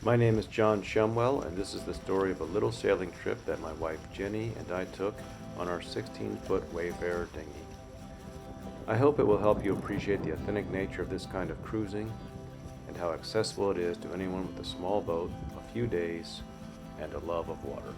My name is John Shumwell, and this is the story of a little sailing trip that my wife Jenny and I took on our 16-foot Wayfarer dinghy. I hope it will help you appreciate the authentic nature of this kind of cruising and how accessible it is to anyone with a small boat, a few days, and a love of water.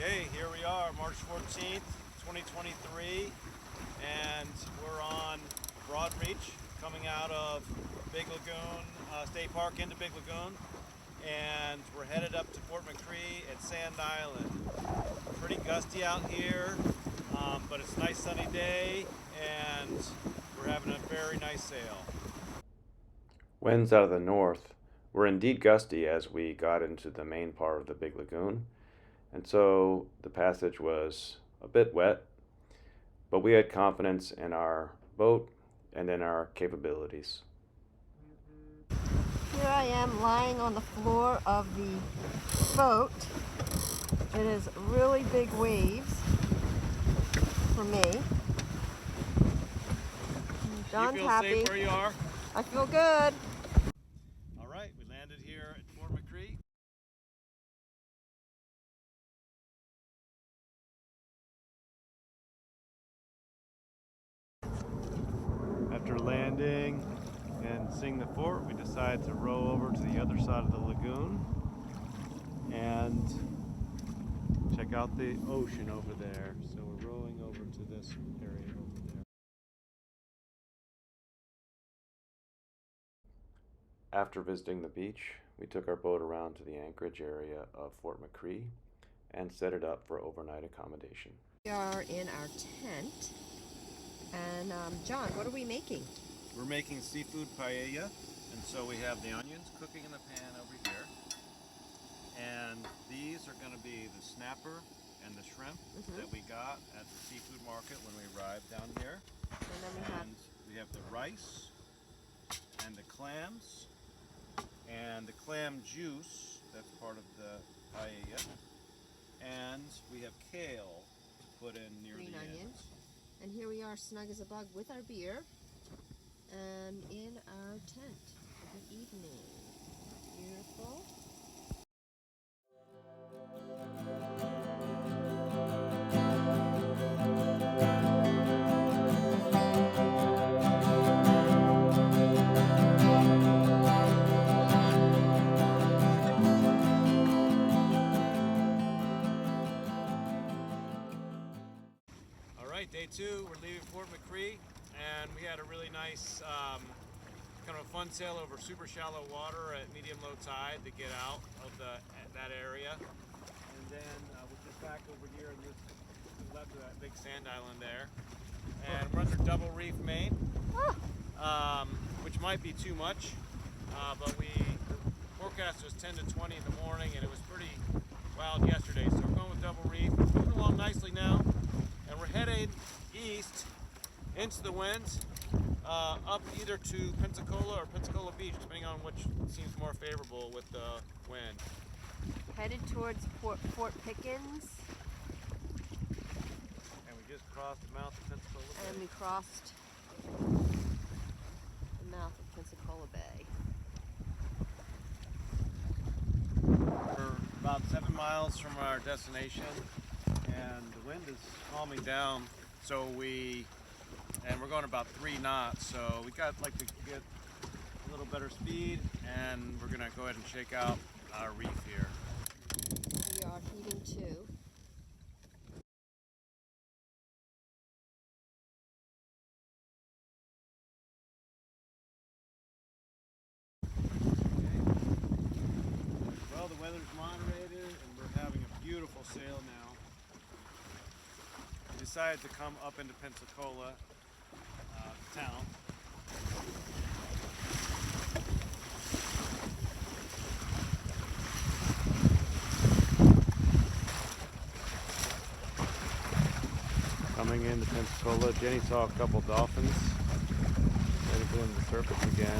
Okay, here we are, March 14th, 2023, and we're on Broadreach, coming out of Big Lagoon State Park into Big Lagoon, and we're headed up to Fort McCree at Sand Island. Pretty gusty out here, but it's a nice sunny day, and we're having a very nice sail. Winds out of the north were indeed gusty as we got into the main part of the Big Lagoon, and so the passage was a bit wet, but we had confidence in our boat and in our capabilities. Here I am lying on the floor of the boat. It is really big waves for me. John's you feel happy. safe where you are? I feel good. All right, we landed here at Fort McCree. After landing and seeing the fort, we decided to row over to the other side of the lagoon and check out the ocean over there. So we're rowing over to this area over there. After visiting the beach, we took our boat around to the anchorage area of Fort McCree and set it up for overnight accommodation. We are in our tent. And John, what are we making? We're making seafood paella, and so we have the onions cooking in the pan over here. And these are going to be the snapper and the shrimp that we got at the seafood market when we arrived down here. And then We have the rice and the clams and the clam juice, that's part of the paella. And we have kale to put in near green the onion. end. And here we are, snug as a bug, with our beer and in our tent. Good evening. Beautiful. All right, day two, we're leaving Fort McCree, and we had a really nice kind of a fun sail over super shallow water at medium-low tide to get out of that area. And then we're just back over here in this left of that big sand island there. And we're under double reef main, which might be too much, but the forecast was 10 to 20 in the morning, and it was pretty wild yesterday. So we're going with double reef. It's moving along nicely now. And we're headed east into the winds, up either to Pensacola or Pensacola Beach, depending on which seems more favorable with the wind. Headed towards Fort Pickens. And we just crossed the mouth of Pensacola Bay. And we crossed the mouth of Pensacola Bay. We're about 7 miles from our destination, and the wind is calming down, and we're going about 3 knots, so we got to get a little better speed, and we're gonna go ahead and shake out our reef here. We are heading to Well, the weather's moderated, and we're having a beautiful sail now. We decided to come up into Pensacola town. Coming into Pensacola, Jenny saw a couple dolphins. Ready for them to surface again.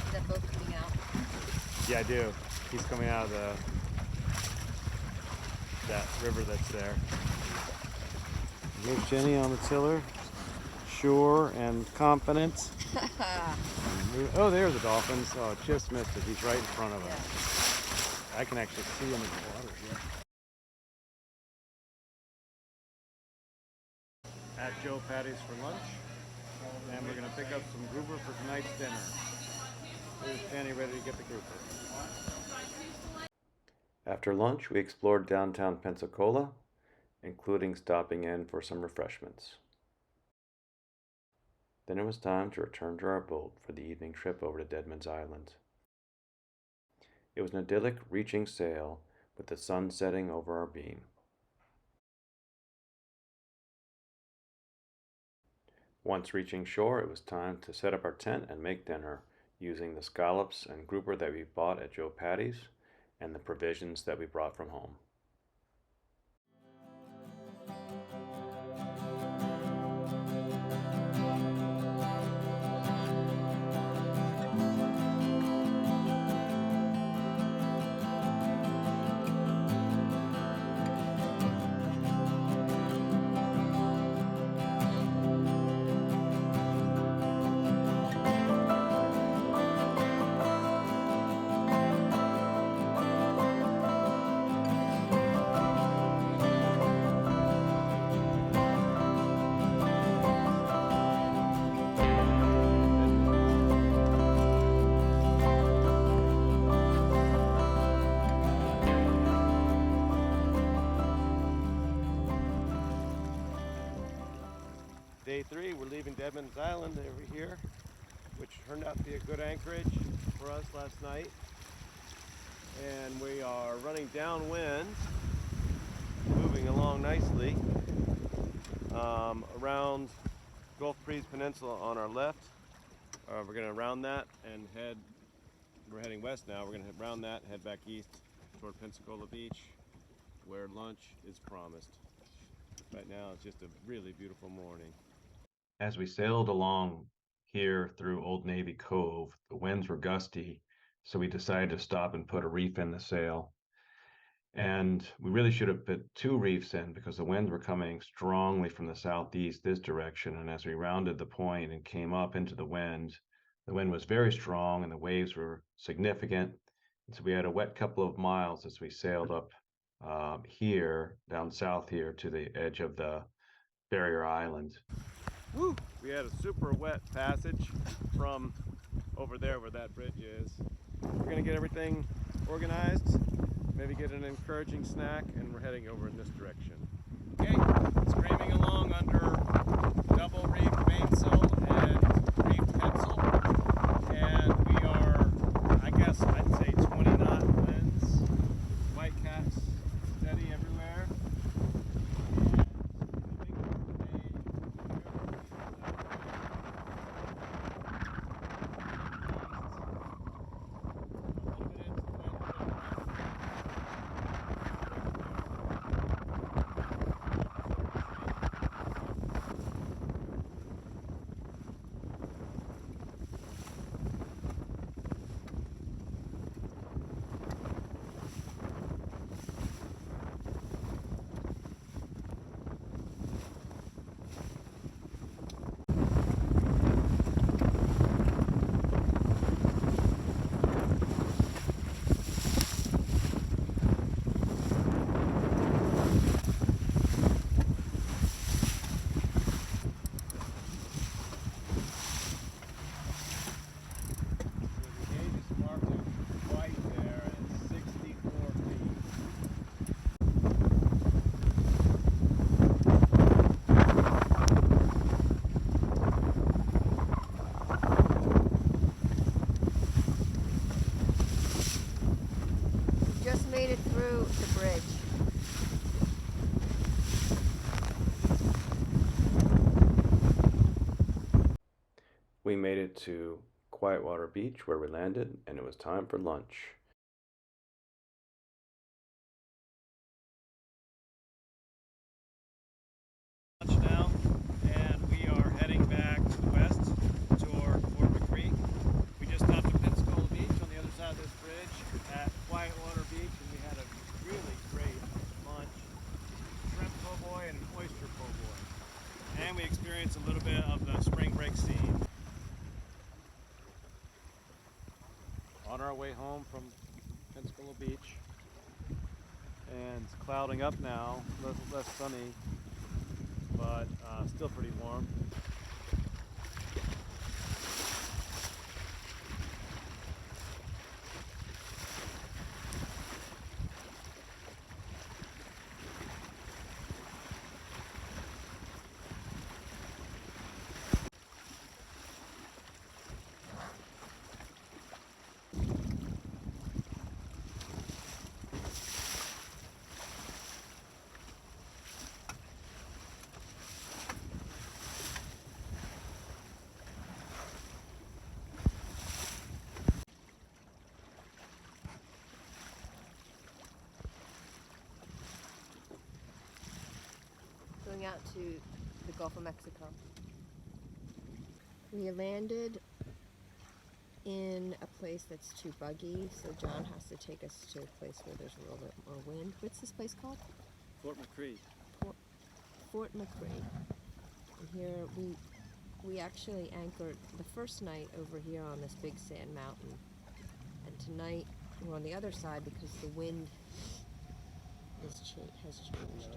Is that boat coming out? Yeah, I do. He's coming out of that river that's there. Here's Jenny on the tiller, sure and confident. Oh, there's the dolphins. Oh, just missed it. He's right in front of us. I can actually see him in the water here. At Joe Patty's for lunch, and we're gonna pick up some grouper for tonight's dinner. Here's Jenny ready to get the grouper. After lunch, we explored downtown Pensacola, including stopping in for some refreshments. Then it was time to return to our boat for the evening trip over to Deadman's Island. It was an idyllic reaching sail with the sun setting over our beam. Once reaching shore, it was time to set up our tent and make dinner using the scallops and grouper that we bought at Joe Patty's and the provisions that we brought from home. Day 3, we're leaving Deadman's Island over here, which turned out to be a good anchorage for us last night. And we are running downwind, moving along nicely around Gulf Breeze Peninsula on our left. We're going to round that and we're heading west now, we're going to round that and head back east toward Pensacola Beach, where lunch is promised. Right now it's just a really beautiful morning. As we sailed along here through Old Navy Cove, the winds were gusty, so we decided to stop and put a reef in the sail. And we really should have put 2 reefs in because the winds were coming strongly from the southeast this direction. And as we rounded the point and came up into the wind was very strong and the waves were significant. And so we had a wet couple of miles as we sailed up here, down south here to the edge of the barrier island. Woo! We had a super wet passage from over there where that bridge is. We're gonna get everything organized, maybe get an encouraging snack, and we're heading over in this direction. Okay, screaming along under double reefed mainsail and reefed headsail, and we are, I guess I'd say 20 knot winds, white caps steady everywhere. Made it through the bridge. We made it to Quietwater Beach where we landed, and it was time for lunch. we experience a little bit of the spring break scene. On our way home from Pensacola Beach, and it's clouding up now, less sunny, but still pretty warm. Going out to the Gulf of Mexico. We landed in a place that's too buggy, so John has to take us to a place where there's a little bit more wind. What's this place called? Fort McCree. Fort McCree. And here we actually anchored the first night over here on this big sand mountain. And tonight we're on the other side because the wind has changed.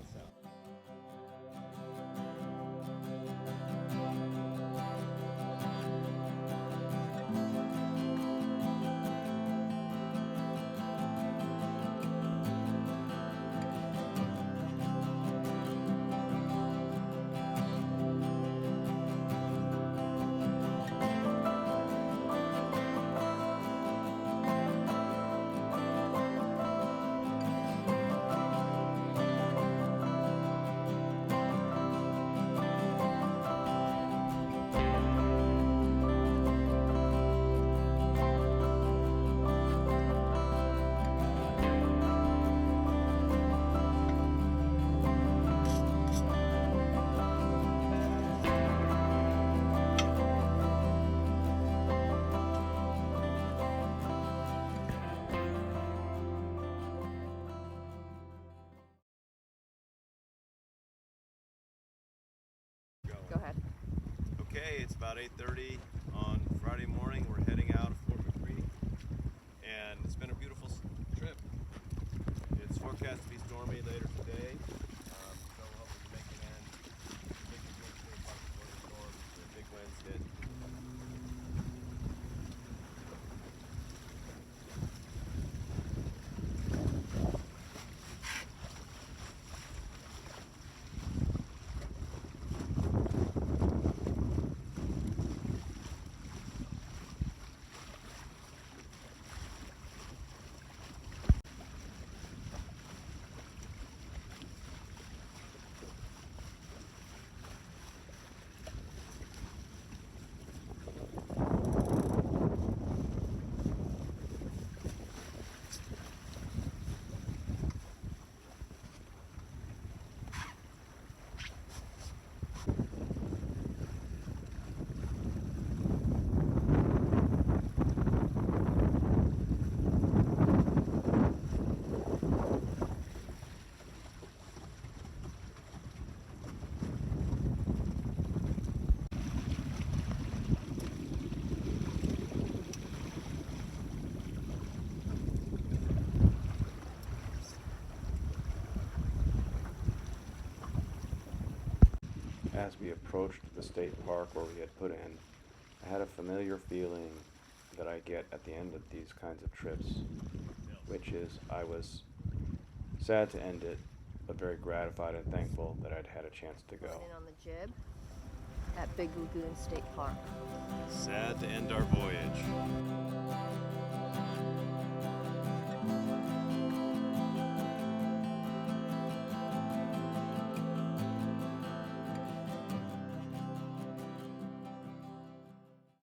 Go ahead. Okay, it's about 8:30 on Friday morning. We're heading out of Fort McCree, and it's been a beautiful trip. It's forecast to be stormy later today. So we'll hopefully make it in. Big storm, the big winds hit. As we approached the state park where we had put in, I had a familiar feeling that I get at the end of these kinds of trips, which is I was sad to end it, but very gratified and thankful that I'd had a chance to go. Landing on the jib at Big Lagoon State Park. Sad to end our voyage.